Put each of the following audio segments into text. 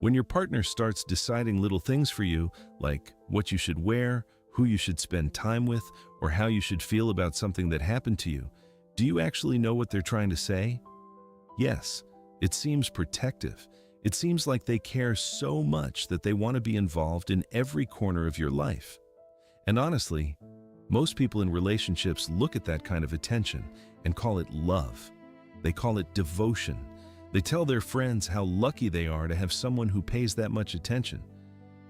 When your partner starts deciding little things for you, like what you should wear, who you should spend time with, or how you should feel about something that happened to you, do you actually know what they're trying to say? Yes, it seems protective. It seems like they care so much that they want to be involved in every corner of your life. And honestly, most people in relationships look at that kind of attention and call it love. They call it devotion. They tell their friends how lucky they are to have someone who pays that much attention.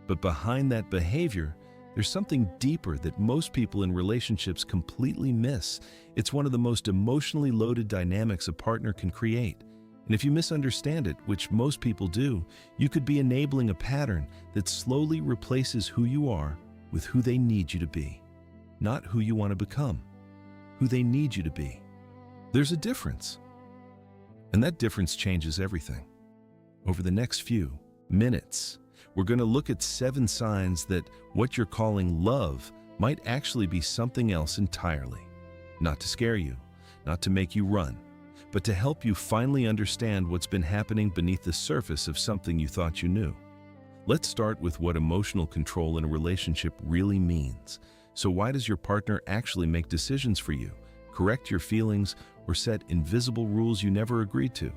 But behind that behavior, there's something deeper that most people in relationships completely miss. It's one of the most emotionally loaded dynamics a partner can create. And if you misunderstand it, which most people do, you could be enabling a pattern that slowly replaces who you are with who they need you to be. Not who you want to become, who they need you to be. There's a difference. And that difference changes everything. Over the next few minutes, we're going to look at 7 signs that what you're calling love might actually be something else entirely. Not to scare you, not to make you run, but to help you finally understand what's been happening beneath the surface of something you thought you knew. Let's start with what emotional control in a relationship really means. So why does your partner actually make decisions for you, correct your feelings, or set invisible rules you never agreed to?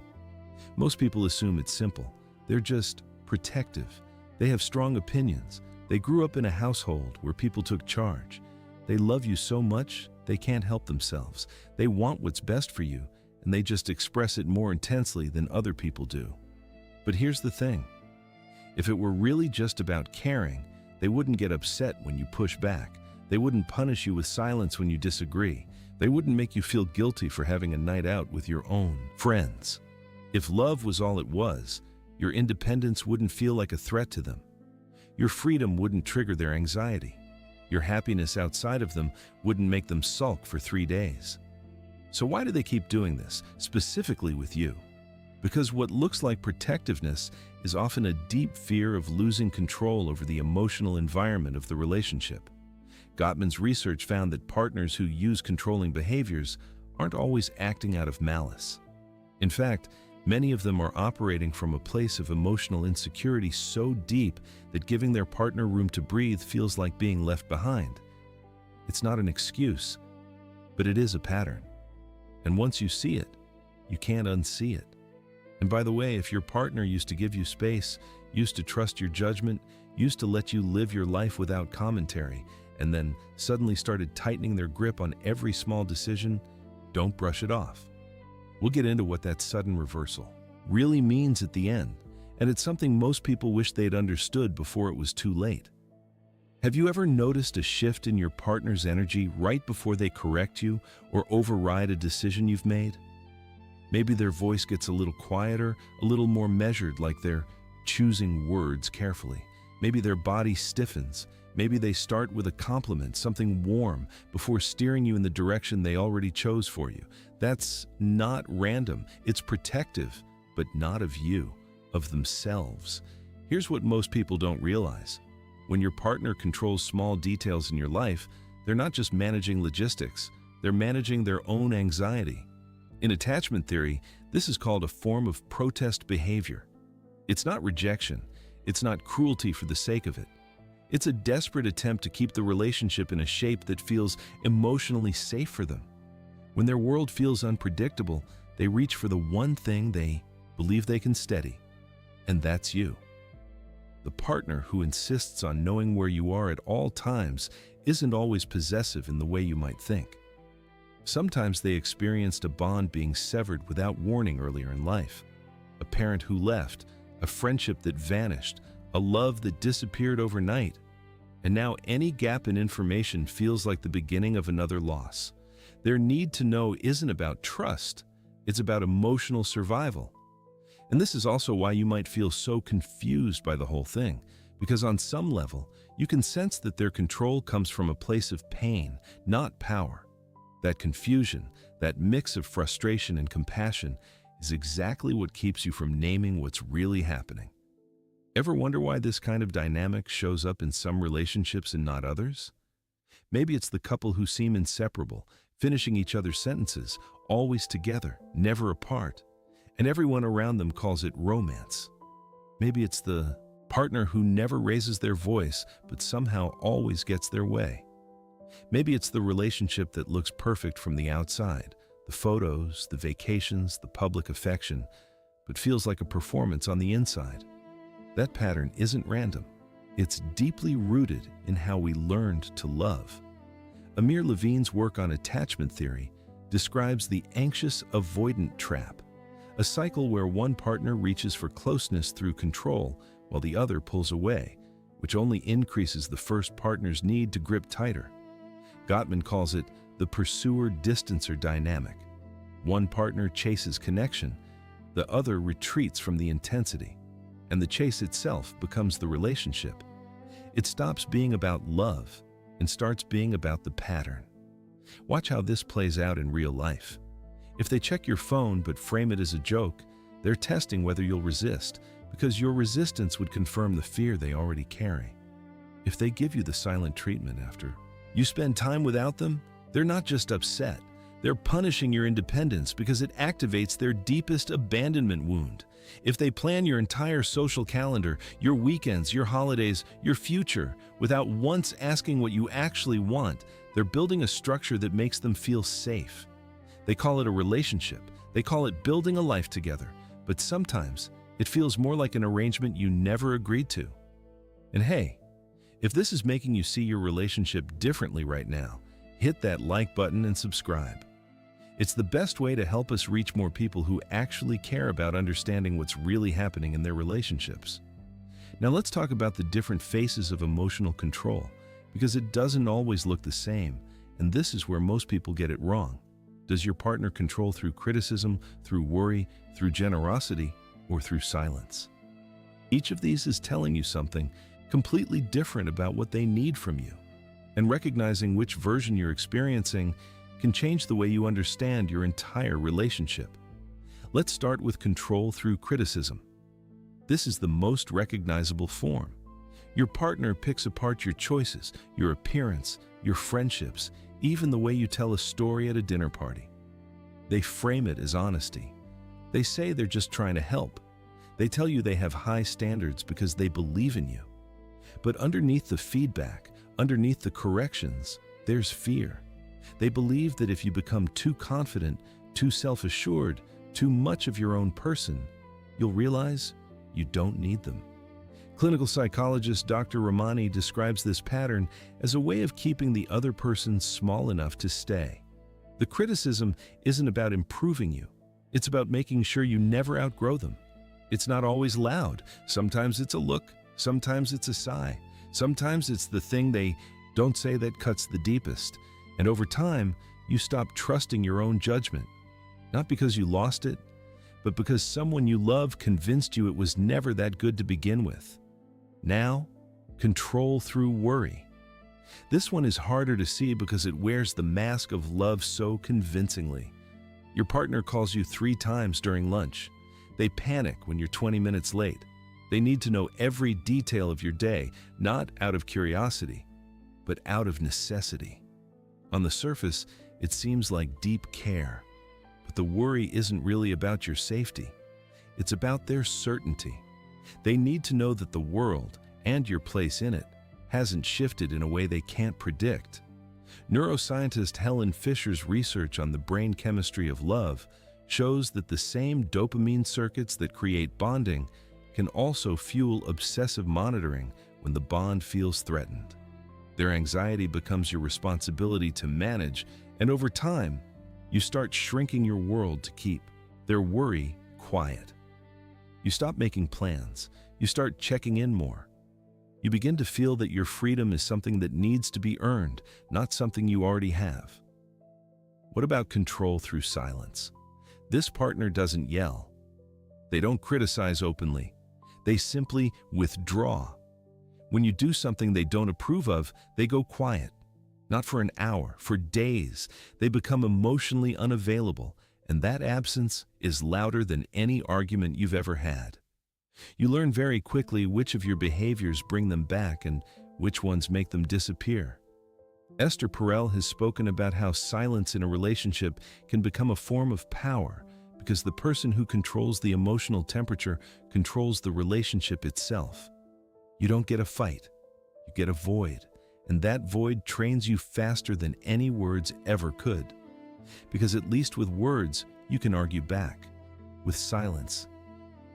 Most people assume it's simple. They're just protective. They have strong opinions. They grew up in a household where people took charge. They love you so much, they can't help themselves. They want what's best for you, and they just express it more intensely than other people do. But here's the thing. If it were really just about caring, they wouldn't get upset when you push back. They wouldn't punish you with silence when you disagree. They wouldn't make you feel guilty for having a night out with your own friends. If love was all it was, your independence wouldn't feel like a threat to them. Your freedom wouldn't trigger their anxiety. Your happiness outside of them wouldn't make them sulk for 3 days. So why do they keep doing this, specifically with you? Because what looks like protectiveness is often a deep fear of losing control over the emotional environment of the relationship. Gottman's research found that partners who use controlling behaviors aren't always acting out of malice. In fact, many of them are operating from a place of emotional insecurity so deep that giving their partner room to breathe feels like being left behind. It's not an excuse, but it is a pattern. And once you see it, you can't unsee it. And by the way, if your partner used to give you space, used to trust your judgment, used to let you live your life without commentary, and then suddenly started tightening their grip on every small decision, don't brush it off. We'll get into what that sudden reversal really means at the end, and it's something most people wish they'd understood before it was too late. Have you ever noticed a shift in your partner's energy right before they correct you or override a decision you've made? Maybe their voice gets a little quieter, a little more measured, like they're choosing words carefully. Maybe their body stiffens. Maybe they start with a compliment, something warm, before steering you in the direction they already chose for you. That's not random. It's protective, but not of you, of themselves. Here's what most people don't realize. When your partner controls small details in your life, they're not just managing logistics, they're managing their own anxiety. In attachment theory, this is called a form of protest behavior. It's not rejection. It's not cruelty for the sake of it. It's a desperate attempt to keep the relationship in a shape that feels emotionally safe for them. When their world feels unpredictable, they reach for the one thing they believe they can steady, and that's you. The partner who insists on knowing where you are at all times isn't always possessive in the way you might think. Sometimes they experienced a bond being severed without warning earlier in life. A parent who left, a friendship that vanished, a love that disappeared overnight. And now any gap in information feels like the beginning of another loss. Their need to know isn't about trust, it's about emotional survival. And this is also why you might feel so confused by the whole thing, because on some level, you can sense that their control comes from a place of pain, not power. That confusion, that mix of frustration and compassion, is exactly what keeps you from naming what's really happening. Ever wonder why this kind of dynamic shows up in some relationships and not others? Maybe it's the couple who seem inseparable, finishing each other's sentences, always together, never apart, and everyone around them calls it romance. Maybe it's the partner who never raises their voice but somehow always gets their way. Maybe it's the relationship that looks perfect from the outside, the photos, the vacations, the public affection, but feels like a performance on the inside. That pattern isn't random. It's deeply rooted in how we learned to love. Amir Levine's work on attachment theory describes the anxious avoidant trap, a cycle where one partner reaches for closeness through control while the other pulls away, which only increases the first partner's need to grip tighter. Gottman calls it the pursuer-distancer dynamic. One partner chases connection, the other retreats from the intensity, and the chase itself becomes the relationship. It stops being about love and starts being about the pattern. Watch how this plays out in real life. If they check your phone but frame it as a joke, they're testing whether you'll resist, because your resistance would confirm the fear they already carry. If they give you the silent treatment after you spend time without them, they're not just upset. They're punishing your independence because it activates their deepest abandonment wound. If they plan your entire social calendar, your weekends, your holidays, your future, without once asking what you actually want, they're building a structure that makes them feel safe. They call it a relationship. They call it building a life together. But sometimes it feels more like an arrangement you never agreed to. And hey, if this is making you see your relationship differently right now, hit that like button and subscribe. It's the best way to help us reach more people who actually care about understanding what's really happening in their relationships. Now let's talk about the different faces of emotional control, because it doesn't always look the same, and this is where most people get it wrong. Does your partner control through criticism, through worry, through generosity, or through silence? Each of these is telling you something completely different about what they need from you. And recognizing which version you're experiencing can change the way you understand your entire relationship. Let's start with control through criticism. This is the most recognizable form. Your partner picks apart your choices, your appearance, your friendships, even the way you tell a story at a dinner party. They frame it as honesty. They say they're just trying to help. They tell you they have high standards because they believe in you. But underneath the feedback, underneath the corrections, there's fear. They believe that if you become too confident, too self-assured, too much of your own person, you'll realize you don't need them. Clinical psychologist Dr. Ramani describes this pattern as a way of keeping the other person small enough to stay. The criticism isn't about improving you. It's about making sure you never outgrow them. It's not always loud. Sometimes it's a look. Sometimes it's a sigh. Sometimes it's the thing they don't say that cuts the deepest. And over time, you stop trusting your own judgment. Not because you lost it, but because someone you love convinced you it was never that good to begin with. Now, control through worry. This one is harder to see because it wears the mask of love so convincingly. Your partner calls you 3 times during lunch. They panic when you're 20 minutes late. They need to know every detail of your day, not out of curiosity, but out of necessity. On the surface, it seems like deep care, but the worry isn't really about your safety. It's about their certainty. They need to know that the world, and your place in it, hasn't shifted in a way they can't predict. Neuroscientist Helen Fisher's research on the brain chemistry of love shows that the same dopamine circuits that create bonding can also fuel obsessive monitoring when the bond feels threatened. Their anxiety becomes your responsibility to manage, and over time, you start shrinking your world to keep their worry quiet. You stop making plans. You start checking in more. You begin to feel that your freedom is something that needs to be earned, not something you already have. What about control through silence? This partner doesn't yell. They don't criticize openly. They simply withdraw. When you do something they don't approve of, they go quiet. Not for an hour, for days. They become emotionally unavailable, and that absence is louder than any argument you've ever had. You learn very quickly which of your behaviors bring them back and which ones make them disappear. Esther Perel has spoken about how silence in a relationship can become a form of power because the person who controls the emotional temperature controls the relationship itself. You don't get a fight, you get a void, and that void trains you faster than any words ever could. Because at least with words, you can argue back. With silence,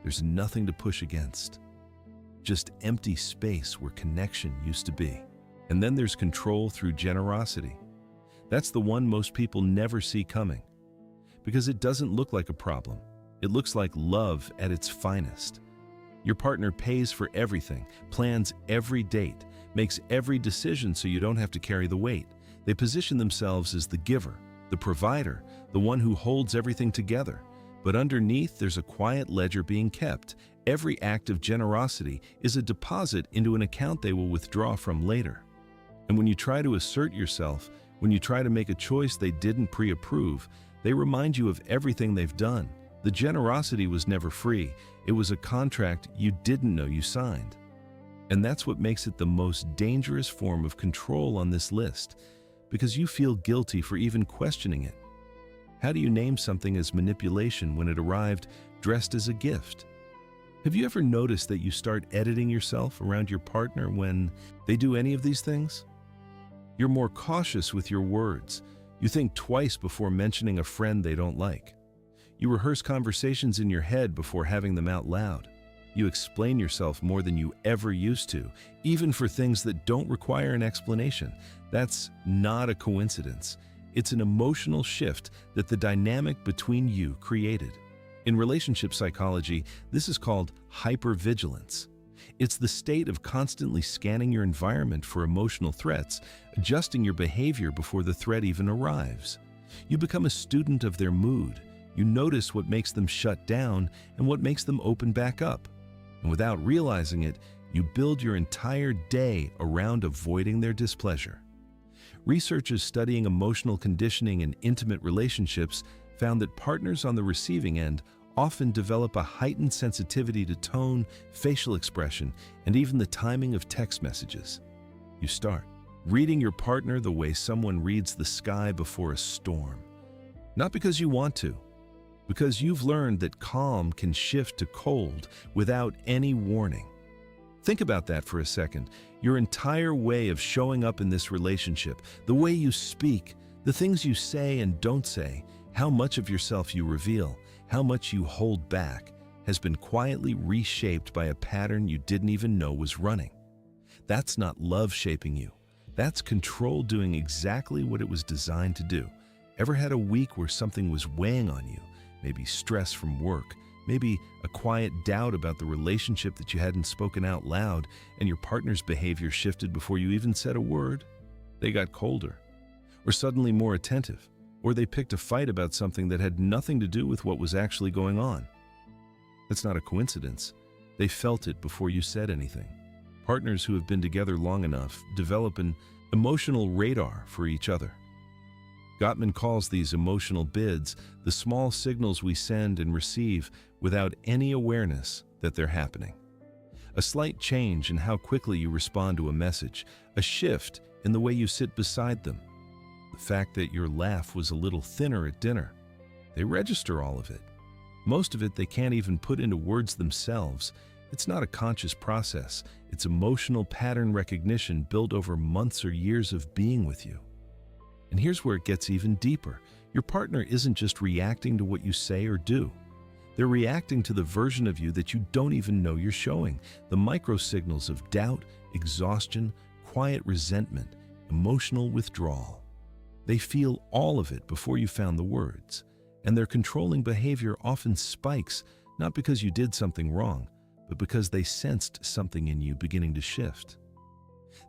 there's nothing to push against. Just empty space where connection used to be. And then there's control through generosity. That's the one most people never see coming. Because it doesn't look like a problem. It looks like love at its finest. Your partner pays for everything, plans every date, makes every decision so you don't have to carry the weight. They position themselves as the giver, the provider, the one who holds everything together. But underneath, there's a quiet ledger being kept. Every act of generosity is a deposit into an account they will withdraw from later. And when you try to assert yourself, when you try to make a choice they didn't pre-approve, they remind you of everything they've done. The generosity was never free. It was a contract you didn't know you signed. And that's what makes it the most dangerous form of control on this list, because you feel guilty for even questioning it. How do you name something as manipulation when it arrived dressed as a gift? Have you ever noticed that you start editing yourself around your partner when they do any of these things? You're more cautious with your words. You think twice before mentioning a friend they don't like. You rehearse conversations in your head before having them out loud. You explain yourself more than you ever used to, even for things that don't require an explanation. That's not a coincidence. It's an emotional shift that the dynamic between you created. In relationship psychology, this is called hypervigilance. It's the state of constantly scanning your environment for emotional threats, adjusting your behavior before the threat even arrives. You become a student of their mood. You notice what makes them shut down and what makes them open back up. And without realizing it, you build your entire day around avoiding their displeasure. Researchers studying emotional conditioning in intimate relationships found that partners on the receiving end often develop a heightened sensitivity to tone, facial expression, and even the timing of text messages. You start reading your partner the way someone reads the sky before a storm. Not because you want to, because you've learned that calm can shift to cold without any warning. Think about that for a second. Your entire way of showing up in this relationship, the way you speak, the things you say and don't say, how much of yourself you reveal, how much you hold back, has been quietly reshaped by a pattern you didn't even know was running. That's not love shaping you. That's control doing exactly what it was designed to do. Ever had a week where something was weighing on you? Maybe stress from work, maybe a quiet doubt about the relationship that you hadn't spoken out loud, and your partner's behavior shifted before you even said a word? They got colder, or suddenly more attentive, or they picked a fight about something that had nothing to do with what was actually going on. That's not a coincidence. They felt it before you said anything. Partners who have been together long enough develop an emotional radar for each other. Gottman calls these emotional bids the small signals we send and receive without any awareness that they're happening. A slight change in how quickly you respond to a message, a shift in the way you sit beside them, the fact that your laugh was a little thinner at dinner. They register all of it. Most of it they can't even put into words themselves. It's not a conscious process. It's emotional pattern recognition built over months or years of being with you. And here's where it gets even deeper. Your partner isn't just reacting to what you say or do. They're reacting to the version of you that you don't even know you're showing. The micro-signals of doubt, exhaustion, quiet resentment, emotional withdrawal. They feel all of it before you found the words. And their controlling behavior often spikes, not because you did something wrong, but because they sensed something in you beginning to shift.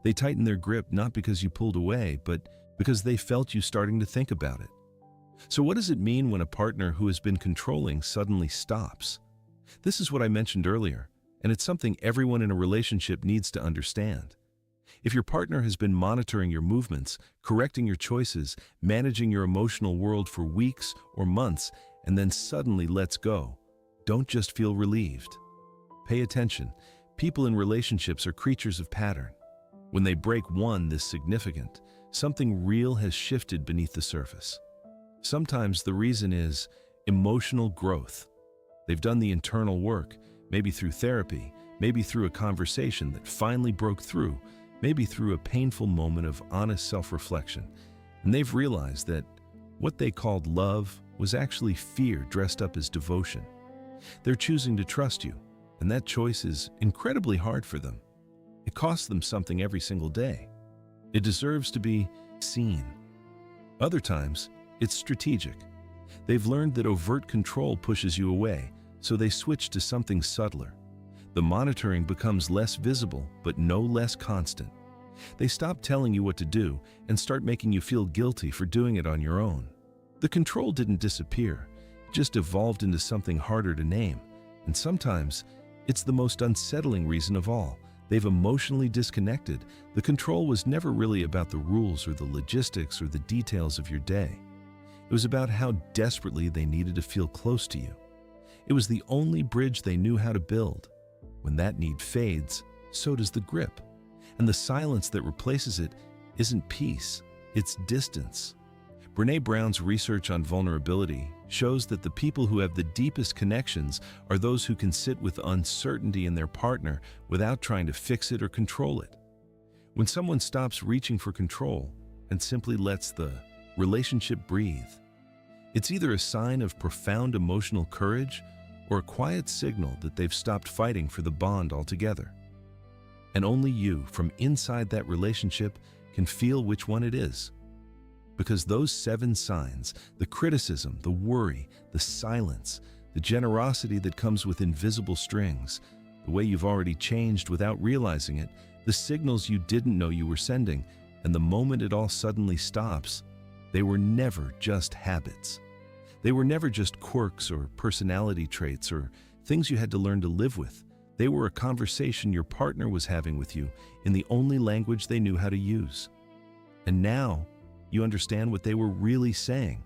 They tighten their grip not because you pulled away, but because they felt you starting to think about it. So what does it mean when a partner who has been controlling suddenly stops? This is what I mentioned earlier, and it's something everyone in a relationship needs to understand. If your partner has been monitoring your movements, correcting your choices, managing your emotional world for weeks or months, and then suddenly lets go, don't just feel relieved. Pay attention. People in relationships are creatures of pattern. When they break one this significant, something real has shifted beneath the surface. Sometimes the reason is Emotional growth. They've done the internal work, maybe through therapy, maybe through a conversation that finally broke through, maybe through a painful moment of honest self-reflection. And they've realized that what they called love was actually fear dressed up as devotion. They're choosing to trust you, and that choice is incredibly hard for them. It costs them something every single day. It deserves to be seen. Other times, it's strategic. They've learned that overt control pushes you away, so they switch to something subtler. The monitoring becomes less visible, but no less constant. They stop telling you what to do and start making you feel guilty for doing it on your own. The control didn't disappear, it just evolved into something harder to name. And sometimes, it's the most unsettling reason of all. They've emotionally disconnected. The control was never really about the rules or the logistics or the details of your day. It was about how desperately they needed to feel close to you. It was the only bridge they knew how to build. When that need fades, so does the grip. And the silence that replaces it isn't peace, it's distance. Brené Brown's research on vulnerability shows that the people who have the deepest connections are those who can sit with uncertainty in their partner without trying to fix it or control it. When someone stops reaching for control and simply lets the relationship breathe, it's either a sign of profound emotional courage or a quiet signal that they've stopped fighting for the bond altogether. And only you, from inside that relationship, can feel which one it is. Because those 7 signs, the criticism, the worry, the silence, the generosity that comes with invisible strings, the way you've already changed without realizing it, the signals you didn't know you were sending, and the moment it all suddenly stops, they were never just habits. They were never just quirks or personality traits or things you had to learn to live with. They were a conversation your partner was having with you in the only language they knew how to use. And now, you understand what they were really saying.